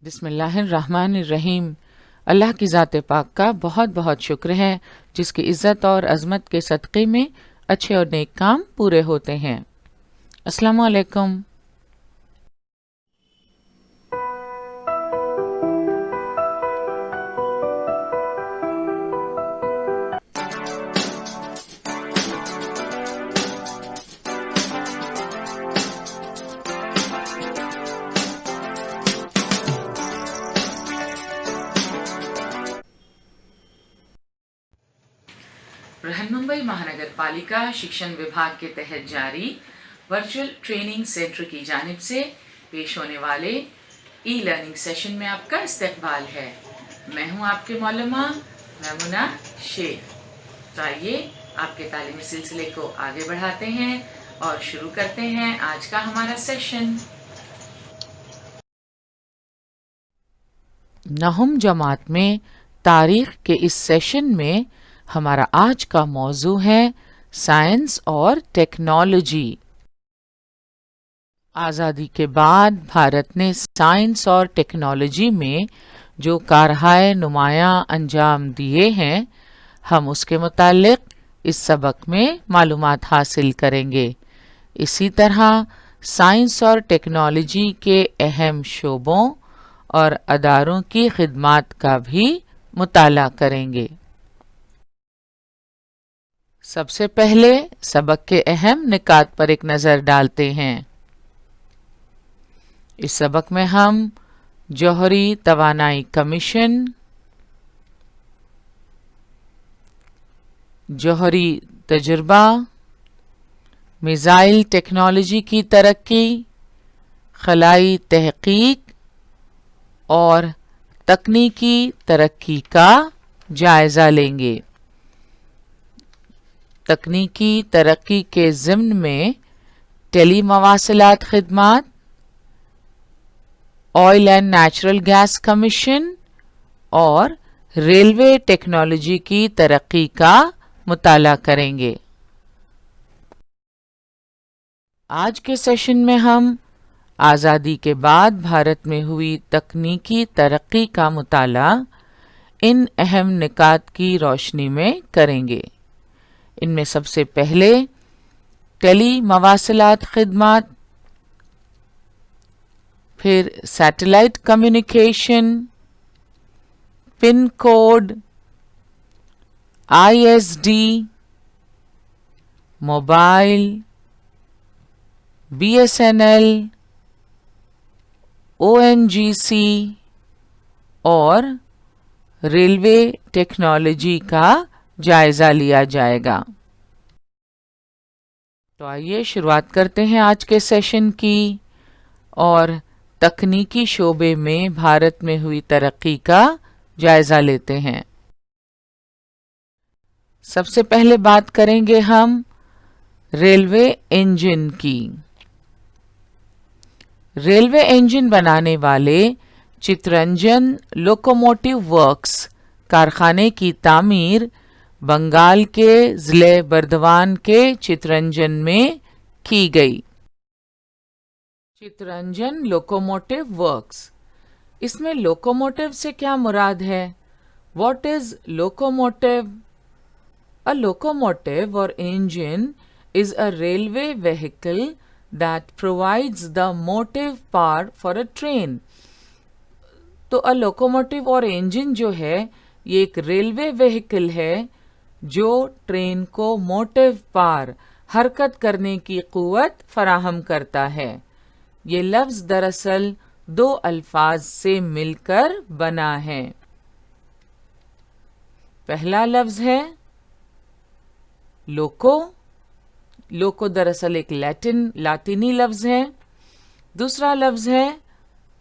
बिस्मिल्लाहिर्रहमानिर्रहीम। अल्लाह की ज़ात पाक का बहुत बहुत शुक्र है जिसकी इज़्ज़त और अज़मत के सदक़े में अच्छे और नेक काम पूरे होते हैं। अस्सलामु अलैकुम। बृहन्मुंबई महानगर पालिका शिक्षण विभाग के तहत जारी वर्चुअल ट्रेनिंग सेंटर की जानिब से पेश होने वाले ई लर्निंग सेशन में आपका इस्तकबाल है। मैं हूं आपके मौलमा मैमुना शेख। तो आइए आपके तालीमी सिलसिले को आगे बढ़ाते हैं और शुरू करते हैं आज का हमारा सेशन। नहुम जमात में तारीख के इस सेशन में हमारा आज का मौजू है साइंस और टेक्नोलॉजी। आज़ादी के बाद भारत ने साइंस और टेक्नोलॉजी में जो कारहाय नुमायां अंजाम दिए हैं, हम उसके मुताल्लिक इस सबक में मालूमात हासिल करेंगे। इसी तरह साइंस और टेक्नोलॉजी के अहम शोबों और अदारों की खिदमात का भी मुताला करेंगे। सबसे पहले सबक के अहम निकात पर एक नज़र डालते हैं। इस सबक में हम जौहरी तवानाई कमीशन, जौहरी तजुर्बा, मिसाइल टेक्नोलॉजी की तरक्की, खलाई तहकीक और तकनीकी तरक्की का जायजा लेंगे। तकनीकी तरक्की के ज़िम्न में टेली मवासिलात खिदमात, oil and natural gas commission और रेलवे टेक्नोलॉजी की तरक्की का मुताला करेंगे। आज के सेशन में हम आज़ादी के बाद भारत में हुई तकनीकी तरक्की का मुताला इन अहम निकात की रोशनी में करेंगे। इनमें सबसे पहले टेली मवासिलात खिदमात, फिर satellite communication, pin code, ISD, mobile, BSNL, ONGC और रेलवे टेक्नोलॉजी का जायजा लिया जाएगा। तो आइए शुरुआत करते हैं आज के सेशन की और तकनीकी शोबे में भारत में हुई तरक्की का जायजा लेते हैं। सबसे पहले बात करेंगे हम रेलवे इंजन की। रेलवे इंजन बनाने वाले चितरंजन लोकोमोटिव वर्क्स कारखाने की तामीर बंगाल के ज़िले बर्दवान के चितरंजन में की गई। चितरंजन लोकोमोटिव वर्क्स, इसमें लोकोमोटिव से क्या मुराद है? What is locomotive? A locomotive or engine is a railway vehicle that provides the motive power for a train. तो a locomotive और engine जो है ये एक रेलवे व्हीकल है जो ट्रेन को मोटिव पावर, हरकत करने की कुव्वत फराहम करता है। ये लफ्ज दरअसल दो अल्फाज से मिलकर बना है। पहला लफ्ज है लोको। लोको दरअसल एक लातिनी लफ्ज है। दूसरा लफ्ज है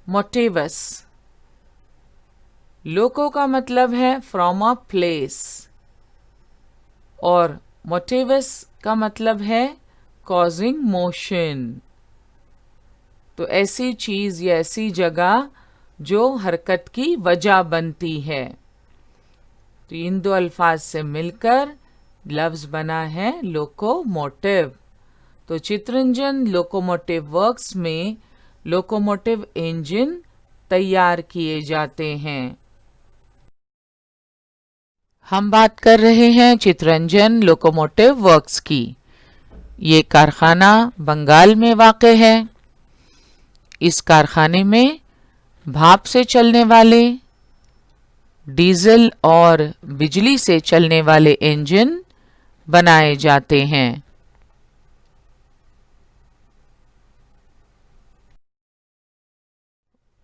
मोटिवस। लोको का मतलब है फ्रॉम अ प्लेस और मोटिवस का मतलब है कॉजिंग मोशन। तो ऐसी चीज या ऐसी जगह जो हरकत की वजह बनती है। तो इन दो अल्फाज से मिलकर लफ्ज बना है लोकोमोटिव। तो चितरंजन लोकोमोटिव वर्क्स में लोकोमोटिव इंजन تیار کیے جاتے ہیں۔ ہم بات کر رہے ہیں چترنجن لوکوموٹیو ورکس کی۔ یہ کارخانہ بنگال میں واقع ہے۔ اس کارخانے میں بھاپ سے چلنے والے، ڈیزل اور بجلی سے چلنے والے انجن بنائے جاتے ہیں۔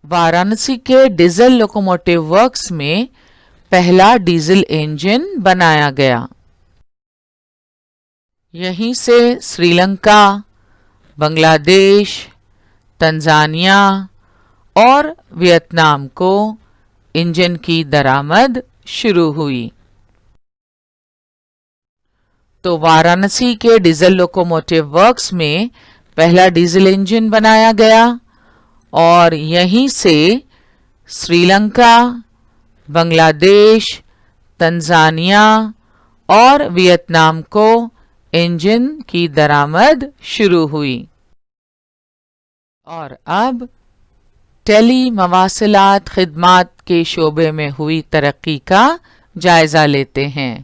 وارانسی کے ڈیزل لوکوموٹیو ورکس میں پہلا ڈیزل انجن بنایا گیا۔ یہیں سے سری لنکا، بنگلہ دیش، تنزانیہ اور ویتنام کو انجن کی درآمد شروع ہوئی۔ تو وارانسی کے ڈیزل لوکوموٹیو ورکس میں پہلا ڈیزل انجن بنایا گیا اور یہیں سے سری لنکا، بنگلہ دیش، تنزانیہ اور ویتنام کو انجن کی درآمد شروع ہوئی۔ اور اب ٹیلی مواصلات خدمات کے شعبے میں ہوئی ترقی کا جائزہ لیتے ہیں۔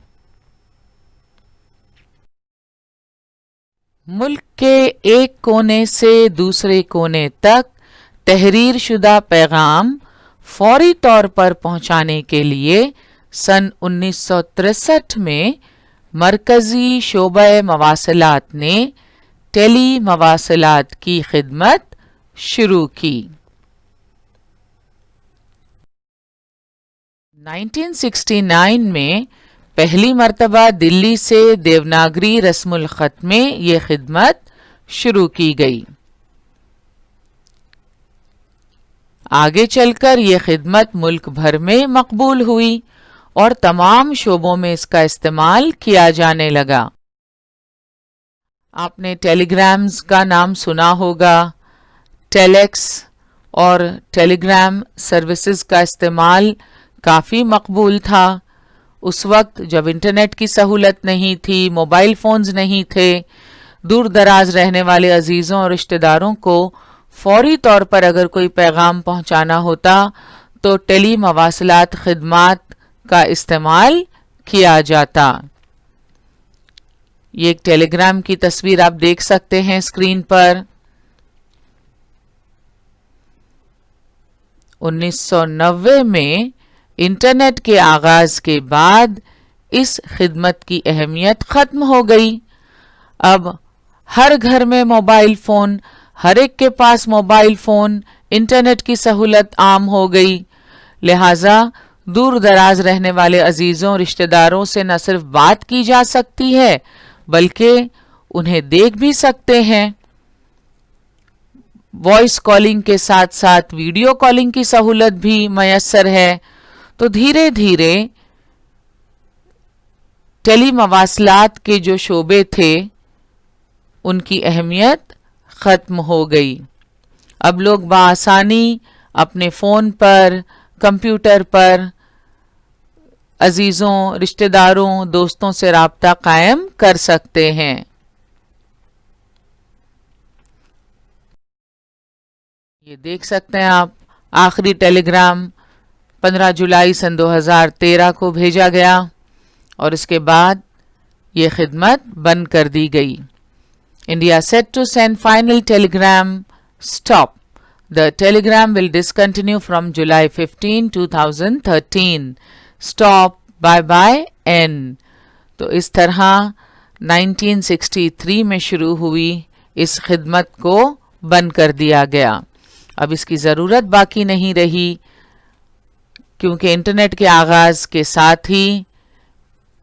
ملک کے ایک کونے سے دوسرے کونے تک تحریر شدہ پیغام فوری طور پر پہنچانے کے لیے سن 1963 میں مرکزی شعبہ مواصلات نے ٹیلی مواصلات کی خدمت شروع کی۔ 1969 میں پہلی مرتبہ دلی سے دیوناگری رسم الخط میں یہ خدمت شروع کی گئی۔ آگے چل کر یہ خدمت ملک بھر میں مقبول ہوئی اور تمام شعبوں میں اس کا استعمال کیا جانے لگا۔ آپ نے ٹیلی گرامز کا نام سنا ہوگا۔ ٹیلیکس اور ٹیلی گرام سروسز کا استعمال کافی مقبول تھا۔ اس وقت جب انٹرنیٹ کی سہولت نہیں تھی، موبائل فونز نہیں تھے، دور دراز رہنے والے عزیزوں اور رشتہ داروں کو فوری طور پر اگر کوئی پیغام پہنچانا ہوتا تو ٹیلی مواصلات خدمات کا استعمال کیا جاتا۔ یہ ایک ٹیلی گرام کی تصویر آپ دیکھ سکتے ہیں اسکرین پر۔ 1990 میں انٹرنیٹ کے آغاز کے بعد اس خدمت کی اہمیت ختم ہو گئی۔ اب ہر گھر میں موبائل فون، ہر ایک کے پاس موبائل فون، انٹرنیٹ کی سہولت عام ہو گئی، لہٰذا دور دراز رہنے والے عزیزوں رشتہ داروں سے نہ صرف بات کی جا سکتی ہے بلکہ انہیں دیکھ بھی سکتے ہیں۔ وائس کالنگ کے ساتھ ساتھ ویڈیو کالنگ کی سہولت بھی میسر ہے۔ تو دھیرے دھیرے ٹیلی مواصلات کے جو شعبے تھے ان کی اہمیت ختم ہو گئی۔ اب لوگ بآسانی اپنے فون پر، کمپیوٹر پر عزیزوں، رشتہ داروں، دوستوں سے رابطہ قائم کر سکتے ہیں۔ یہ دیکھ سکتے ہیں آپ، آخری ٹیلی گرام 15 جولائی سن 2013 کو بھیجا گیا اور اس کے بعد یہ خدمت بند کر دی گئی۔ India set to send final telegram stop. The telegram will discontinue from July 15, 2013. Stop, bye bye, end. تو اس طرح 1963 میں شروع ہوئی اس خدمت کو بند کر دیا گیا۔ اب اس کی ضرورت باقی نہیں رہی کیونکہ انٹرنیٹ کے آغاز کے ساتھ ہی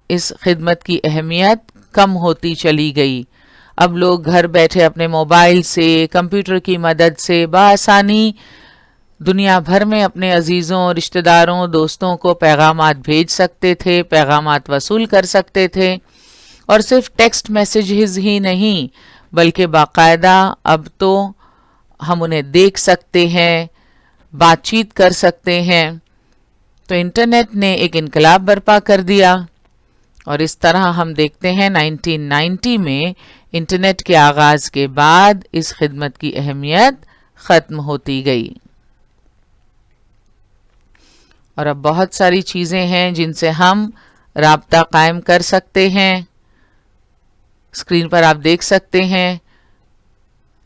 اس خدمت کی اہمیت کم ہوتی چلی گئی۔ اب لوگ گھر بیٹھے اپنے موبائل سے، کمپیوٹر کی مدد سے بآسانی دنیا بھر میں اپنے عزیزوں، رشتہ داروں، دوستوں کو پیغامات بھیج سکتے تھے، پیغامات وصول کر سکتے تھے، اور صرف ٹیکسٹ میسیجز ہی نہیں بلکہ باقاعدہ اب تو ہم انہیں دیکھ سکتے ہیں، بات چیت کر سکتے ہیں۔ تو انٹرنیٹ نے ایک انقلاب برپا کر دیا اور اس طرح ہم دیکھتے ہیں 1990 میں انٹرنیٹ کے آغاز کے بعد اس خدمت کی اہمیت ختم ہوتی گئی۔ اور اب بہت ساری چیزیں ہیں جن سے ہم رابطہ قائم کر سکتے ہیں. اسکرین پر آپ دیکھ سکتے ہیں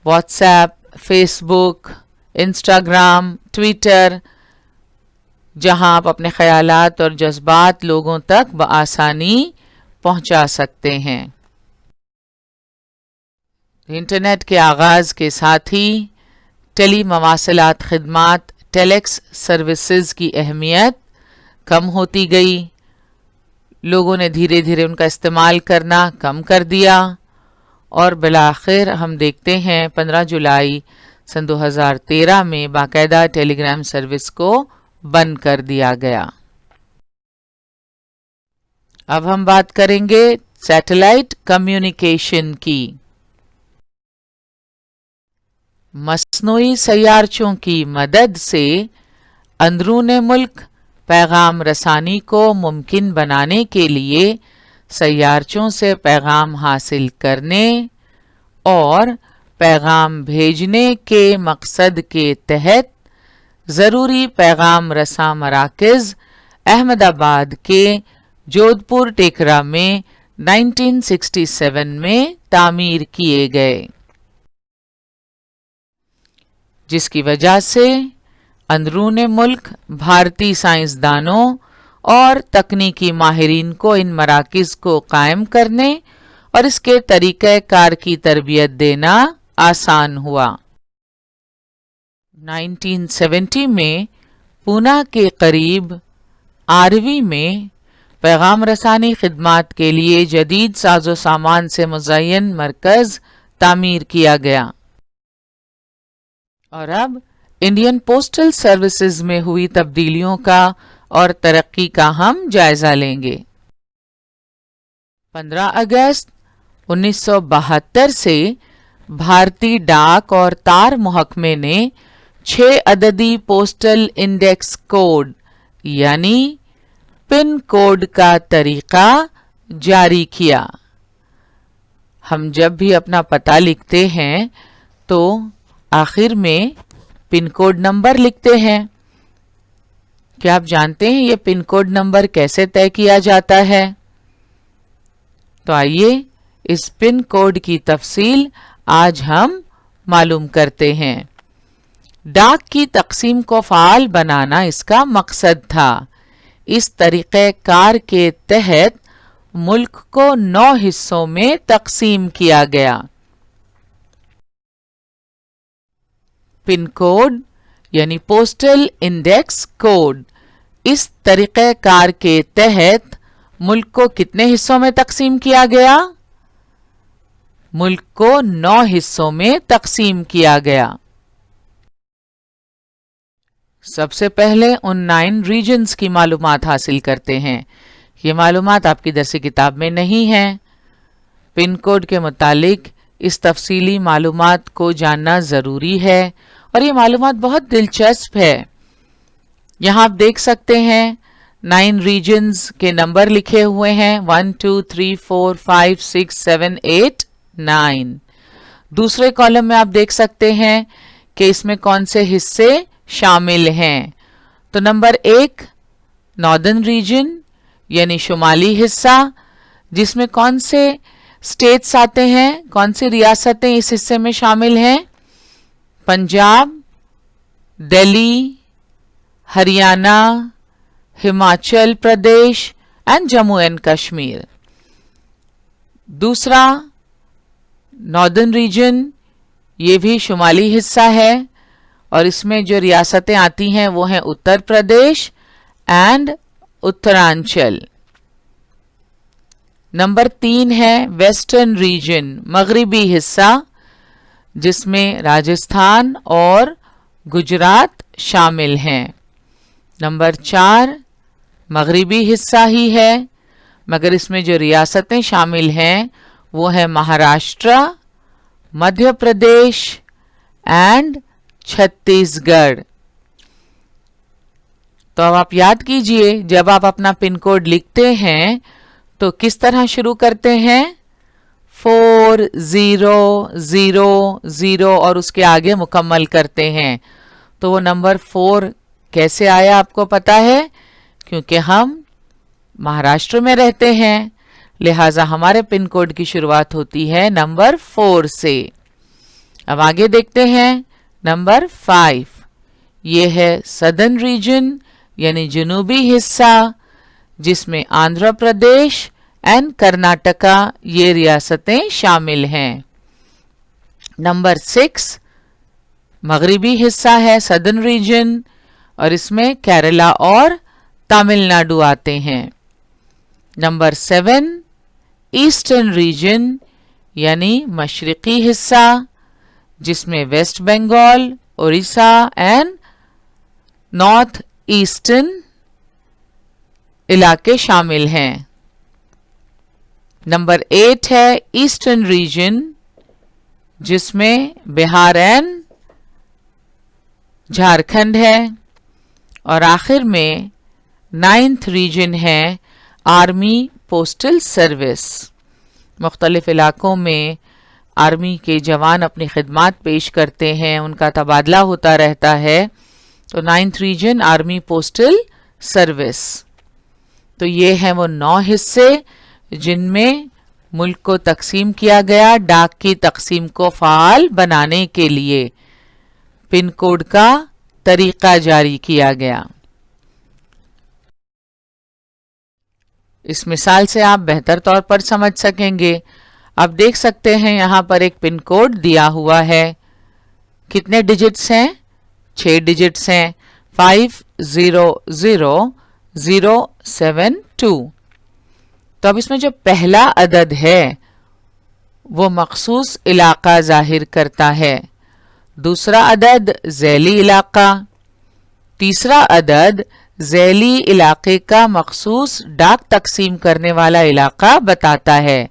واٹس ایپ، فیس بک، انسٹاگرام، ٹویٹر، جہاں آپ اپنے خیالات اور جذبات لوگوں تک بآسانی پہنچا سکتے ہیں. انٹرنیٹ کے آغاز کے ساتھ ہی ٹیلی مواصلات خدمات ٹیلیکس سروسز کی اہمیت کم ہوتی گئی. لوگوں نے دھیرے دھیرے ان کا استعمال کرنا کم کر دیا اور بالآخر ہم دیکھتے ہیں 15 جولائی سن 2013 میں باقاعدہ ٹیلی گرام سروس کو بند کر دیا گیا. اب ہم بات کریں گے سیٹلائٹ کمیونیکیشن کی. مصنوعی سیارچوں کی مدد سے اندرون ملک پیغام رسانی کو ممکن بنانے کے لیے سیارچوں سے پیغام حاصل کرنے اور پیغام بھیجنے کے مقصد کے تحت ضروری پیغام رساں مراکز احمد آباد کے جودھپور ٹیکرا میں 1967 میں تعمیر کیے گئے، جس کی وجہ سے اندرون ملک بھارتی سائنسدانوں اور تکنیکی ماہرین کو ان مراکز کو قائم کرنے اور اس کے طریقہ کار کی تربیت دینا آسان ہوا. 1970 میں پونا کے قریب آروی میں پیغام رسانی خدمات کے لیے جدید ساز و سامان سے مزین مرکز تعمیر کیا گیا. اور اب انڈین پوسٹل سروسز میں ہوئی تبدیلیوں کا اور ترقی کا ہم جائزہ لیں گے. 15 اگست 1972 سے بھارتی ڈاک اور تار محکمے نے 6 عددی پوسٹل انڈیکس کوڈ یعنی پن کوڈ کا طریقہ جاری کیا. ہم جب بھی اپنا پتہ لکھتے ہیں تو آخر میں پن کوڈ نمبر لکھتے ہیں. کیا آپ جانتے ہیں یہ پن کوڈ نمبر کیسے طے کیا جاتا ہے؟ تو آئیے اس پن کوڈ کی تفصیل آج ہم معلوم کرتے ہیں. ڈاک کی تقسیم کو فعال بنانا اس کا مقصد تھا. اس طریقہ کار کے تحت ملک کو 9 حصوں میں تقسیم کیا گیا. پن کوڈ یعنی پوسٹل انڈیکس کوڈ. اس طریقہ کار کے تحت ملک کو کتنے حصوں میں تقسیم کیا گیا؟ ملک کو 9 حصوں میں تقسیم کیا گیا. سب سے پہلے ان 9 ریجنز کی معلومات حاصل کرتے ہیں. یہ معلومات آپ کی درسی کتاب میں نہیں ہیں. پن کوڈ کے متعلق اس تفصیلی معلومات کو جاننا ضروری ہے اور یہ معلومات بہت دلچسپ ہے. یہاں آپ دیکھ سکتے ہیں 9 ریجنز کے نمبر لکھے ہوئے ہیں 1 2 3 4 5 6 7 8 9. دوسرے کالم میں آپ دیکھ سکتے ہیں کہ اس میں کون سے حصے شامل ہیں. تو نمبر 1 ناردرن ریجن یعنی شمالی حصہ، جس میں کون سے اسٹیٹس آتے ہیں، کون سی ریاستیں اس حصے میں شامل ہیں؟ Punjab, Delhi, Haryana, Himachal Pradesh and Jammu and Kashmir. دوسرا ناردرن ریجن، یہ بھی شمالی حصہ ہے اور اس میں جو ریاستیں آتی ہیں وہ ہیں اتر پردیش اینڈ اترانچل. نمبر 3 ہے ویسٹرن ریجن، مغربی حصہ، جس میں راجستھان اور گجرات شامل ہیں. نمبر 4 مغربی حصہ ہی ہے مگر اس میں جو ریاستیں شامل ہیں وہ ہیں مہاراشٹرا، مدھیہ پردیش اینڈ چھتیس گڑھ. تو اب آپ یاد کیجئے جب آپ اپنا پن کوڈ لکھتے ہیں تو کس طرح شروع کرتے ہیں؟ 4 0 0 0 اور اس کے آگے مکمل کرتے ہیں. تو وہ نمبر 4 کیسے آیا آپ کو پتا ہے؟ क्योंकि हम महाराष्ट्र में रहते हैं, लिहाजा हमारे पिन कोड की शुरुआत होती है नंबर 4 से। अब आगे देखते हैं नंबर 5। ये है सदर्न रीजन यानी जनूबी हिस्सा, जिसमें आंध्र प्रदेश एंड कर्नाटका ये रियासतें शामिल हैं। नंबर 6 मगरिबी हिस्सा है सदर्न रीजन, और इसमें केरला और तमिलनाडु आते हैं। नंबर 7 ईस्टर्न रीजन यानी मशरकी हिस्सा, जिसमें West Bengal, Orissa and north eastern इलाके शामिल हैं। नंबर 8 है ईस्टर्न रीजन, जिसमें बिहार एंड झारखंड है। और आखिर में 9th रीजन है आर्मी पोस्टल सर्विस। मुख्तलिफ इलाकों में आर्मी के जवान अपनी खिदमात पेश करते हैं, उनका तबादला होता रहता है। तो 9th reason army postal service. तो ये हैं वो 9 हिस्से जिनमें मुल्क को तकसीम किया गया डाक की तकसीम को फ़ाल बनाने के लिए। पिन कोड का तरीका जारी किया गया। इस मिसाल से आप बेहतर तौर पर समझ सकेंगे। आप देख सकते हैं यहाँ पर एक पिन कोड दिया हुआ है। कितने डिजिट्स हैं? 6 डिजिट्स हैं। 500072। तो अब इसमें जो पहला अदद है वो मखसूस इलाका जाहिर करता है, दूसरा अदद ज़ैली इलाका, तीसरा अदद ज़ैली इलाके का मखसूस डाक तकसीम करने वाला इलाका बताता है,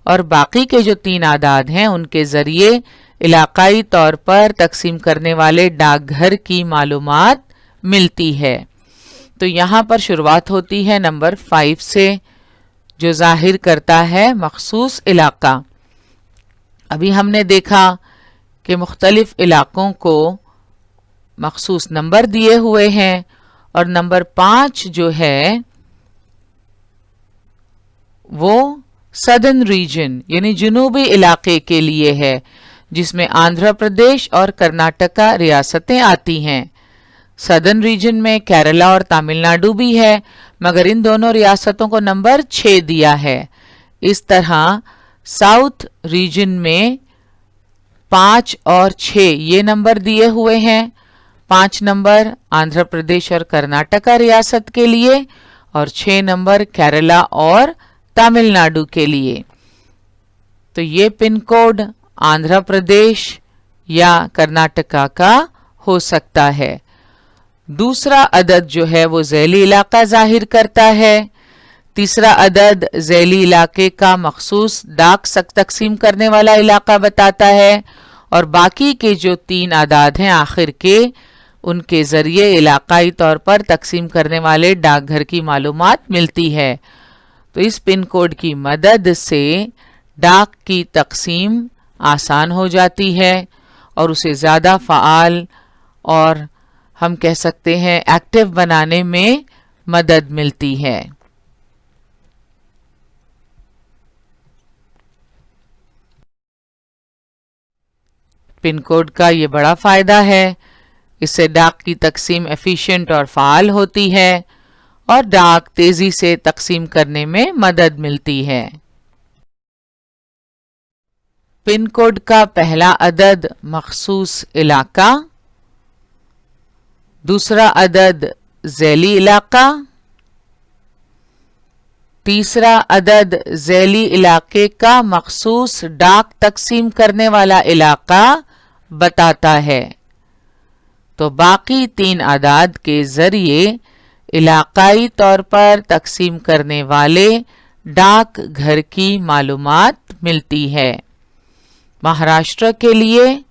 और बाकी के जो 3 आदाद हैं उनके ज़रिए इलाकाई तौर पर तकसीम करने वाले डाकघर की मालूमात मिलती है। तो यहाँ पर शुरुआत होती है नंबर 5 से, जो जाहिर करता है मखसूस इलाका। अभी हमने देखा कि मुख्तलिफ इलाकों को मखसूस नंबर दिए हुए हैं, और नंबर 5 जो है वो सदर्न रीजन यानी जनूबी इलाके के लिए है, जिसमें आंध्र प्रदेश और कर्नाटका रियासतें आती हैं। सदर्न रीजन में केरला और तमिलनाडु भी है, मगर इन दोनों रियासतों को नंबर 6 दिया है। इस तरह साउथ रीजन में 5 और 6 ये नंबर दिए हुए हैं। 5 नंबर आंध्र प्रदेश और कर्नाटका रियासत के लिए, और 6 नंबर केरला और तमिलनाडु के लिए। तो ये पिन कोड आंध्र प्रदेश या कर्नाटका का हो सकता है। दूसरा अदद जो है वो ज़ैली इलाका जाहिर करता है। तीसरा अदद ज़ैली इलाके का मखसूस डाक तकसीम करने वाला इलाका बताता है, और बाकी के जो 3 आदाद हैं आखिर के, उनके ज़रिए इलाकाई तौर पर तकसीम करने वाले डाकघर की मालूमात मिलती है। तो इस पिन कोड की मदद से डाक की तकसीम आसान हो जाती है और उसे ज़्यादा फ़आल और हम कह सकते हैं एक्टिव बनाने में मदद मिलती है। पिन कोड का ये बड़ा फ़ायदा है, इससे डाक की तकसीम एफिशिएंट और फ़ाल होती है और डाक तेज़ी से तकसीम करने में मदद मिलती है। पिन कोड का पहला अदद मखसूस इलाका, दूसरा अदद ज़ैली इलाका, तीसरा अदद ज़ैली इलाके का मखसूस डाक तकसीम करने वाला इलाका बताता है। तो बाकी 3 आदाद के ज़रिए इलाकाई तौर पर तकसीम करने वाले डाक घर की मालूमात मिलती है। महाराष्ट्र के लिए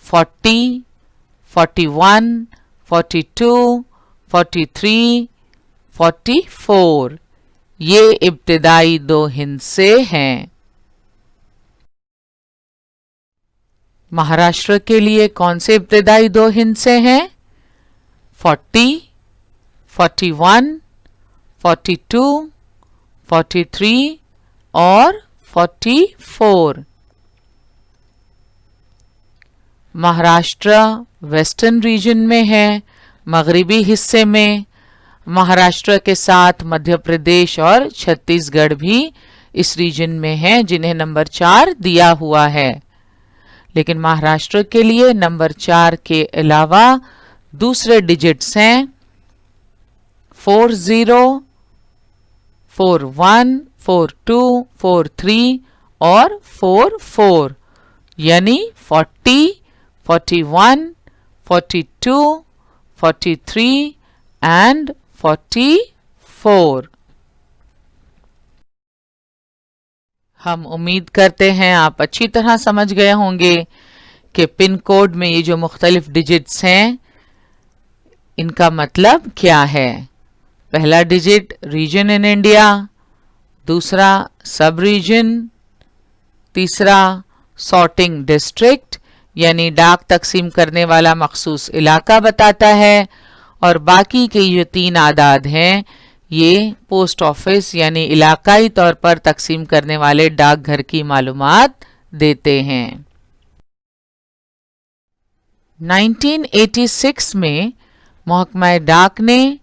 40, 41, 42, 43, 44 ये इब्तिदाई 2 हिस्से हैं। महाराष्ट्र के लिए कौन से इब्तिदाई 2 हिस्से हैं? 40, 41 42, 43 और 44। महाराष्ट्र वेस्टर्न रीजन में है, मगरिबी हिस्से में। महाराष्ट्र के साथ मध्य प्रदेश और छत्तीसगढ़ भी इस रीजन में है, जिन्हें नंबर 4 दिया हुआ है। लेकिन महाराष्ट्र के लिए नंबर 4 के अलावा दूसरे डिजिट्स हैं 40, 41, 42, 43 और 44, यानी 40, 41, 42, 43 and 44। हम उम्मीद करते हैं आप अच्छी तरह समझ गए होंगे कि पिन कोड में ये जो मुख्तलिफ डिजिट्स हैं इनका मतलब क्या है। पहला डिजिट रीजन इन इंडिया, दूसरा सब रीजन, तीसरा सॉर्टिंग डिस्ट्रिक्ट यानी डाक तकसीम करने वाला मखसूस इलाका बताता है, और बाकी के जो 3 आदाद हैं ये पोस्ट ऑफिस यानी इलाकाई तौर पर तकसीम करने वाले डाकघर की मालूमात देते हैं। 1986 में महकमा डाक ने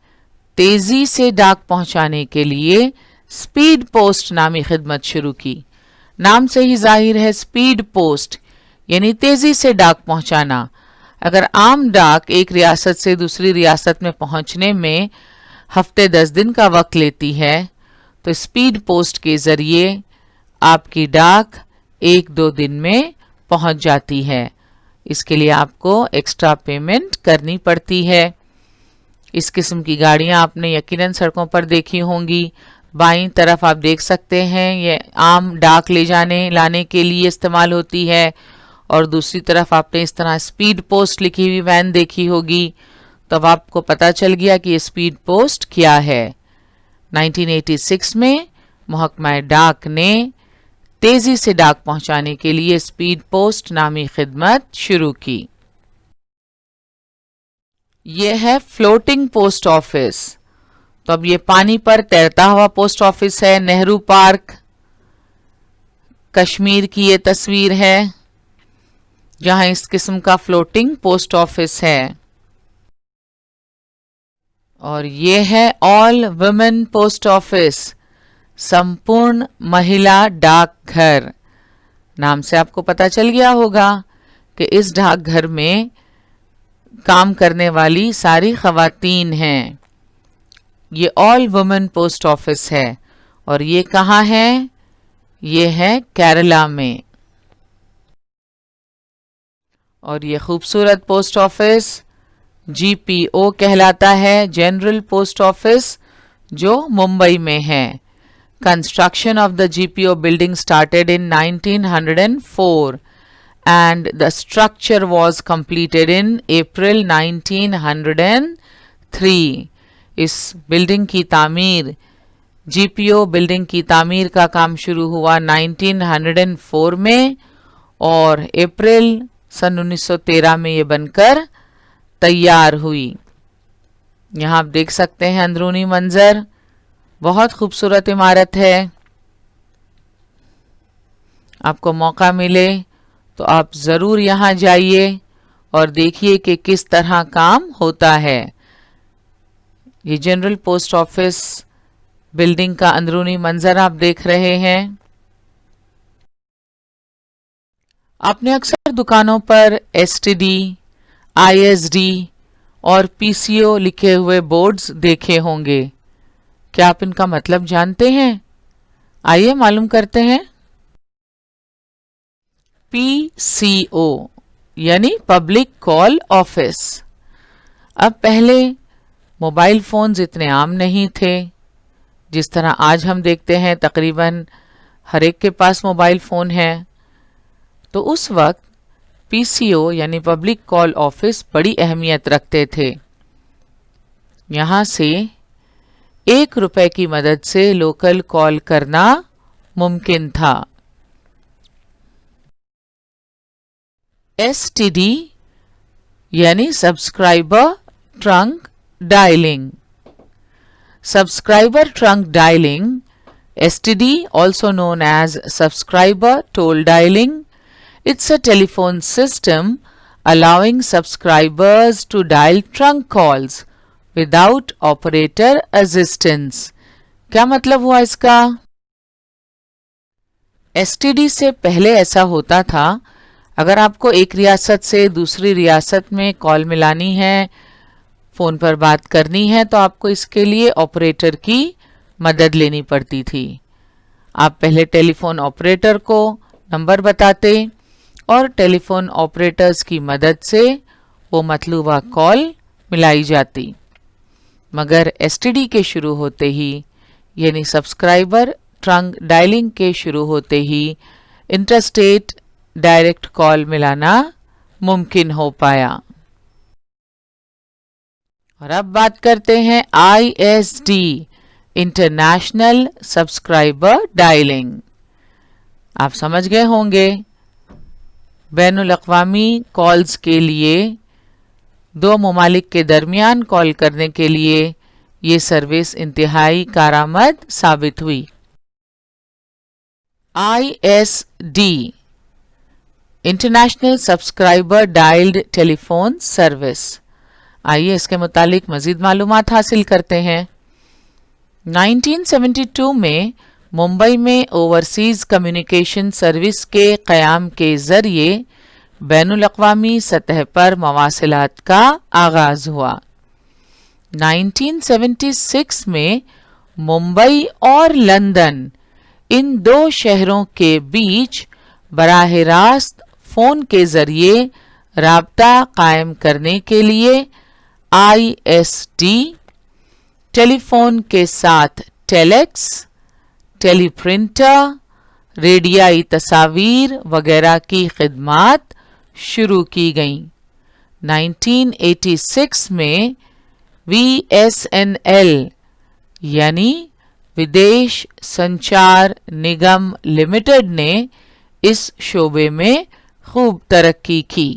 तेजी से डाक पहुंचाने के लिए स्पीड पोस्ट नामी खिदमत शुरू की। नाम से ही जाहिर है स्पीड पोस्ट यानी तेजी से डाक पहुंचाना। अगर आम डाक एक रियासत से दूसरी रियासत में पहुंचने में हफ्ते 10 दिन का वक्त लेती है, तो स्पीड पोस्ट के जरिए आपकी डाक 1-2 दिन में पहुंच जाती है। इसके लिए आपको एक्स्ट्रा पेमेंट करनी पड़ती है। इस किस्म की गाड़ियां आपने यकीनन सड़कों पर देखी होंगी। बाईं तरफ आप देख सकते हैं ये आम डाक ले जाने लाने के लिए इस्तेमाल होती है, और दूसरी तरफ आपने इस तरह स्पीड पोस्ट लिखी हुई वैन देखी होगी। तब आपको पता चल गया कि ये स्पीड पोस्ट क्या है। 1986 में महकमा डाक ने तेजी से डाक पहुंचाने के लिए स्पीड पोस्ट नामी खिदमत शुरू की। यह है फ्लोटिंग पोस्ट ऑफिस। तो अब ये पानी पर तैरता हुआ पोस्ट ऑफिस है। नेहरू पार्क कश्मीर की ये तस्वीर है जहां इस किस्म का फ्लोटिंग पोस्ट ऑफिस है। और ये है ऑल वुमेन पोस्ट ऑफिस, संपूर्ण महिला डाकघर। नाम से आपको पता चल गया होगा कि इस डाकघर में काम करने वाली सारी खवातीन हैं। ये ऑल वुमेन पोस्ट ऑफिस है, और ये कहाँ है? ये है केरला में। और ये खूबसूरत पोस्ट ऑफिस जीपीओ कहलाता है, जनरल पोस्ट ऑफिस, जो मुंबई में है। Construction of the GPO building started in 1904 and the structure was completed in April 1903। इस बिल्डिंग की तामीर, जीपीओ बिल्डिंग की तामीर का काम शुरू हुआ 1904 में, और अप्रैल सन 1913 में ये बनकर तैयार हुई। यहां आप देख सकते हैं अंदरूनी मंजर, बहुत खूबसूरत इमारत है। आपको मौका मिले तो आप जरूर यहां जाइए और देखिए कि किस तरह काम होता है। ये जनरल पोस्ट ऑफिस बिल्डिंग का अंदरूनी मंजर आप देख रहे हैं। आपने अक्सर दुकानों पर एसटीडी, आईएसडी और पीसीओ लिखे हुए बोर्ड्स देखे होंगे। क्या आप इनका मतलब जानते हैं? आइए मालूम करते हैं। पीसीओ यानी पब्लिक कॉल ऑफिस। अब पहले मोबाइल फोन्स इतने आम नहीं थे जिस तरह आज हम देखते हैं तकरीबन हर एक के पास मोबाइल फोन है। तो उस वक्त पीसीओ यानी पब्लिक कॉल ऑफिस बड़ी अहमियत रखते थे। यहां से 1 रुपए की मदद से लोकल कॉल करना मुमकिन था। एसटीडी यानी subscriber trunk dialing. Subscriber trunk dialing, STD, also known as subscriber toll dialing. It's a telephone system allowing subscribers to dial trunk calls without operator assistance. क्या मतलब हुआ इसका? STD से पहले ऐसा होता था, अगर आपको एक रियासत से दूसरी रियासत में कॉल मिलानी है, फ़ोन पर बात करनी है, तो आपको इसके लिए ऑपरेटर की मदद लेनी पड़ती थी. आप पहले टेलीफोन ऑपरेटर को नंबर बताते और टेलीफोन ऑपरेटर्स की मदद से वो मतलूबा कॉल मिलाई जाती. मगर STD के शुरू होते ही, यानी सब्सक्राइबर ट्रंक डायलिंग के शुरू होते ही इंटरस्टेट डायरेक्ट कॉल मिलाना मुमकिन हो पाया. और अब बात करते हैं ISD, इंटरनेशनल सब्सक्राइबर डायलिंग. आप समझ गए होंगे, बैनुल अक़वामी कॉल्स के लिए, दो ममालिक के दरमियान कॉल करने के लिए ये सर्विस इंतहाई कारआमद साबित हुई. ISD, international subscriber dialled telephone service. आइए इसके मुतालिक मजीद मालूमात हासिल करते हैं. 1972 में मुंबई में ओवरसीज़ कम्युनिकेशन सर्विस के क़याम के ज़रिए बैनुल अक़वामी सतह पर मवासिलात का आगाज़ हुआ. 1976 में मुंबई और लंदन, इन दो शहरों के बीच बराह रास्त फ़ोन के ज़रिए राब्ता कायम करने के लिए ISD, टेलीफोन के साथ टेलेक्स, टेलीप्रिंटर, रेडियाई तस्वीर वगैरह की खिदमात शुरू की गईं. 1986 में VSNL यानी विदेश संचार निगम लिमिटेड ने इस शोबे में खूब तरक्की की.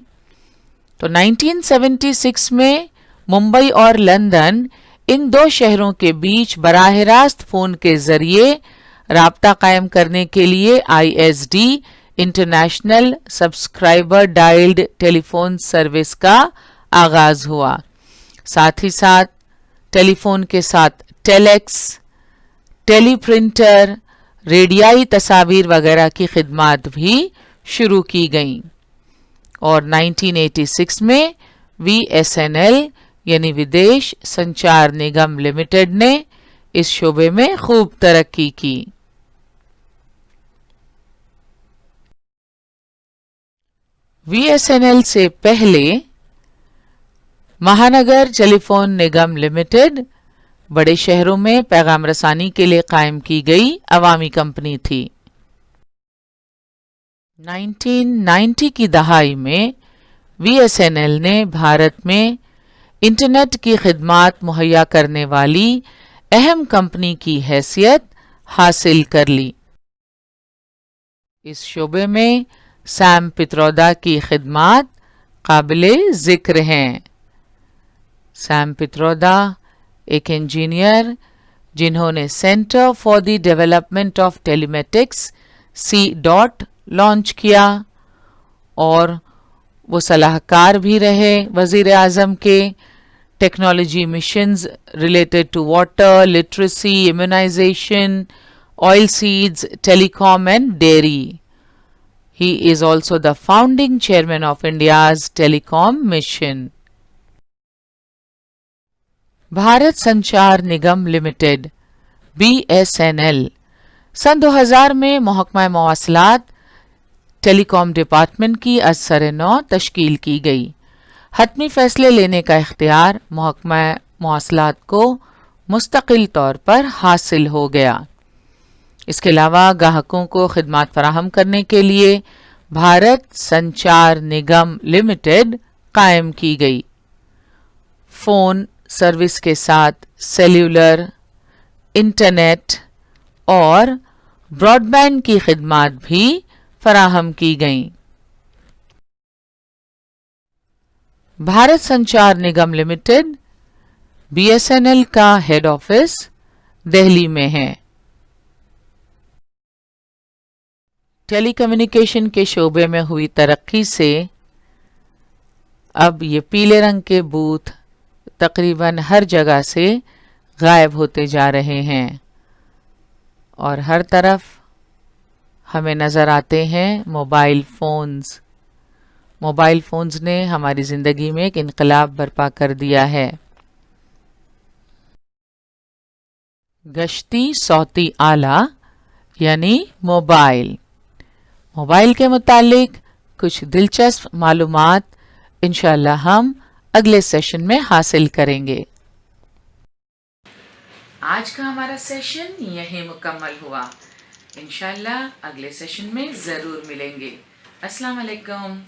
तो 1976 में मुंबई और लंदन, इन दो शहरों के बीच बराह रास्त फ़ोन के ज़रिए राब्ता कायम करने के लिए ISD, international subscriber dialled telephone service का आगाज़ हुआ. साथ ही साथ टेलीफोन के साथ टेलेक्स, टेलीप्रिंटर, रेडियाई तस्वीर वगैरह की खिदमात भी शुरू की गईं. और 1986 में VSNL यानी विदेश संचार निगम लिमिटेड ने इस शोबे में खूब तरक्की की. VSNL से पहले महानगर टेलीफोन निगम लिमिटेड बड़े शहरों में पैगाम रसानी के लिए कायम की गई अवामी कंपनी थी. 1990 की दहाई में VSNL ने भारत में इंटरनेट की खिदमात मुहैया करने वाली अहम कंपनी की हैसियत हासिल कर ली. इस शोबे में सैम पित्रोदा की खिदमात काबिले ज़िक्र हैं. सैम पित्रोदा एक इंजीनियर जिन्होंने centre for the development of telematics C. Launch किया और वो सलाहकार भी रहे वज़ीर आज़म के technology missions related to water, literacy, immunization, oil seeds, telecom and dairy. He is also the founding chairman of India's telecom mission. Bharat संचार निगम लिमिटेड BSNL सन 2000 में महकमा मवासिलात टेलीकॉम डिपार्टमेंट की असर-ए-नौ तश्कील की गई. हतमी फैसले लेने का इख्तियार महकमा मवासिलात को मुस्तकिल तौर पर हासिल हो गया. इसके अलावा ग्राहकों को खिदमात फराहम करने के लिए भारत संचार निगम लिमिटेड कायम की गई. फ़ोन सर्विस के साथ सेल्यूलर, इंटरनेट और ब्रॉडबैंड की खिदमात भी फराहम की गईं. भारत संचार निगम लिमिटेड BSNL का हेड ऑफिस دہلی میں ہیں۔ ٹیلی کمیونیکیشن کے شعبے میں ہوئی ترقی سے اب یہ پیلے رنگ کے بوتھ تقریباً ہر جگہ سے غائب ہوتے جا رہے ہیں اور ہر طرف ہمیں نظر آتے ہیں موبائل فونز۔ موبائل فونز نے ہماری زندگی میں ایک انقلاب برپا کر دیا ہے۔ گشتی صوتی آلہ یعنی موبائل۔ موبائل کے متعلق کچھ دلچسپ معلومات انشاءاللہ ہم اگلے سیشن میں حاصل کریں گے۔ آج کا ہمارا سیشن یہیں مکمل ہوا۔ انشاءاللہ اگلے سیشن میں ضرور ملیں گے۔ السلام علیکم۔